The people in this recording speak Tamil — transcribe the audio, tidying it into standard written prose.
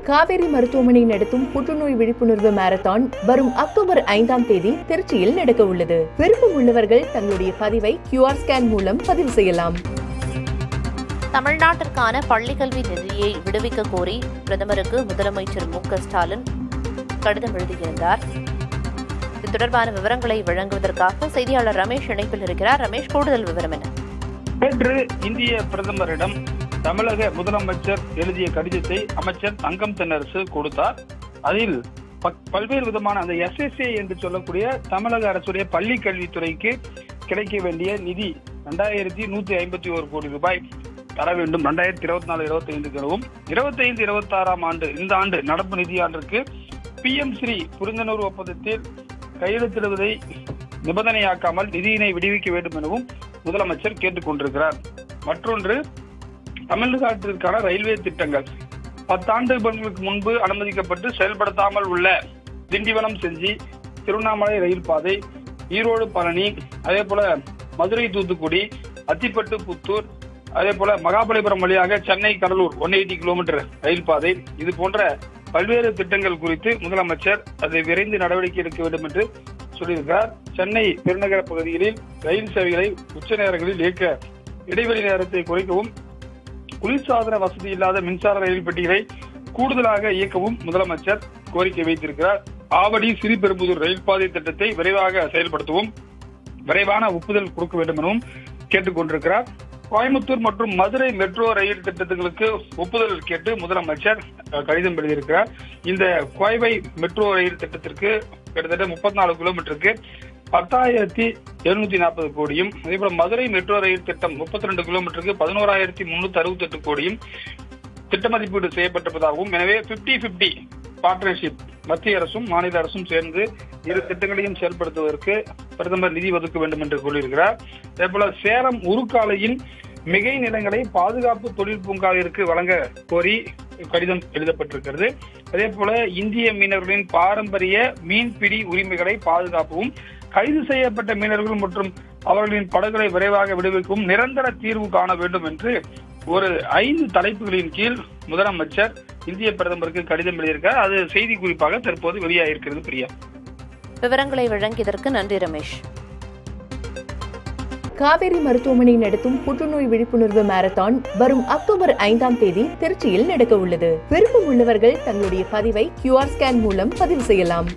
காவேரி மருத்துவமனை நடத்தும் புற்றுநோய் விழிப்புணர்வு மாரத்தான் வரும் அக்டோபர் 5ஆம் தேதி திருச்சியில் நடக்க உள்ளது. விருப்பம் உள்ளவர்கள் தங்களுடைய பதிவை QR ஸ்கேன் மூலம் பதிவு செய்யலாம். தமிழ்நாட்டிற்கான பள்ளிக்கல்வி நிதியை விடுவிக்க கோரி பிரதமருக்கு முதலமைச்சர் மு.க.ஸ்டாலின் கடிதம் எழுதியிருந்தார். இது தொடர்பான விவரங்களை வழங்குவதற்காக செய்தியாளர் ரமேஷ் இணைப்பில் இருக்கிறார். ரமேஷ், கூடுதல் விவரம் என்ன? நேற்று இந்திய பிரதமரிடம் தமிழக முதலமைச்சர் எழுதிய கடிதத்தை அமைச்சர் தங்கம் தென்னரசு கொடுத்தார். அதில் பல்வேறு விதமான அந்த SSA என்று சொல்லக்கூடிய தமிழக அரசுடைய பள்ளி கல்வித்துறைக்கு கிடைக்க வேண்டிய நிதி 2151 கோடி ரூபாய் தர வேண்டும் 2024-25க்கும் 25-26ஆம் ஆண்டு இந்த ஆண்டு நடப்பு நிதியாண்டிற்கு PM ஸ்ரீ புரிந்துணர்வு ஒப்பந்தத்தில் கையெழுத்திடுவதை நிபந்தனையாக்காமல் நிதியினை விடுவிக்க வேண்டும் எனவும் முதலமைச்சர் கேட்டுக் கொண்டிருக்கிறார். மற்றொன்று, தமிழ்நாட்டிற்கான ரயில்வே திட்டங்கள் 10 ஆண்டுகளுக்கு முன்பு அனுமதிக்கப்பட்டு செயல்படுத்தாமல் உள்ள திண்டிவனம் செஞ்சி திருவண்ணாமலை ரயில் பாதை, ஈரோடு பழனி, அதே போல மதுரை தூத்துக்குடி, அத்திப்பட்டு புத்தூர், அதே போல மகாபலிபுரம் வழியாக சென்னை கடலூர் 180 கிலோமீட்டர் ரயில் பாதை, இது போன்ற பல்வேறு திட்டங்கள் குறித்து முதலமைச்சர் அதை விரைந்து நடவடிக்கை எடுக்க வேண்டும் என்று சொல்லியிருக்கிறார். சென்னை பெருநகர பகுதிகளில் ரயில் சேவைகளை உச்ச நேரங்களில் இயக்க இடைவெளி நேரத்தை குறைக்கவும், குளிர்சாதன வசதி இல்லாத மின்சார ரயில் பெட்டிகளை கூடுதலாக இயக்கவும் முதலமைச்சர் கோரிக்கை வைத்திருக்கிறார். ஆவடி ஸ்ரீபெரும்புதூர் ரயில் பாதை திட்டத்தை விரைவாக செயல்படுத்தவும் விரைவான ஒப்புதல் கொடுக்க வேண்டும் எனவும் கேட்டுக் கொண்டிருக்கிறார். கோயம்புத்தூர் மற்றும் மதுரை மெட்ரோ ரயில் திட்டங்களுக்கு ஒப்புதல் கேட்டு முதலமைச்சர் கடிதம் எழுதியிருக்கிறார். இந்த கோவை மெட்ரோ ரயில் திட்டத்திற்கு கிட்டத்தட்ட 34 கிலோமீட்டருக்கு 10,740 கோடியும், அதேபோல மதுரை மெட்ரோ ரயில் திட்டம் 32 கிலோமீட்டருக்கு 11,368 கோடியும் திட்ட மதிப்பீடு செய்யப்பட்டிருப்பதாகவும், எனவே 50-50 பார்ட்னர்ஷிப் மத்திய அரசும் மாநில அரசும் சேர்ந்து இரு திட்டங்களையும் செயல்படுத்துவதற்கு பிரதமர் நிதி ஒதுக்க வேண்டும் என்று கூறியிருக்கிறார். அதேபோல சேலம் உருக்காலையின் மிகை நிலங்களை பாதுகாப்பு தொழில் பூங்காவிற்கு வழங்க கோரி கடிதம் எழுதப்பட்டிருக்கிறது. அதே போல இந்திய மீனவர்களின் பாரம்பரிய மீன்பிடி உரிமைகளை பாதுகாக்கவும், கைது செய்யப்பட்ட மீனவர்கள் மற்றும் அவர்களின் படகுகளை விரைவாக விடுவிக்கவும் நிரந்தர தீர்வு காண வேண்டும் என்று ஒரு 5 தலைப்புகளின் கீழ் முதலமைச்சர் இந்திய பிரதமருக்கு கடிதம் எழுதியிருக்கார். அது செய்தி குறிப்பாக தற்போது வெளியாகிருக்கிறது. பிரியா, விவரங்களை வழங்கியதற்கு நன்றி ரமேஷ். காவேரி மருத்துவமனை நடத்தும் புற்றுநோய் விழிப்புணர்வு மாரத்தான் வரும் அக்டோபர் 5ஆம் தேதி திருச்சியில் நடக்க உள்ளது. விருப்பம் உள்ளவர்கள் தங்களுடைய பதிவை QR ஸ்கேன் மூலம் பதிவு செய்யலாம்.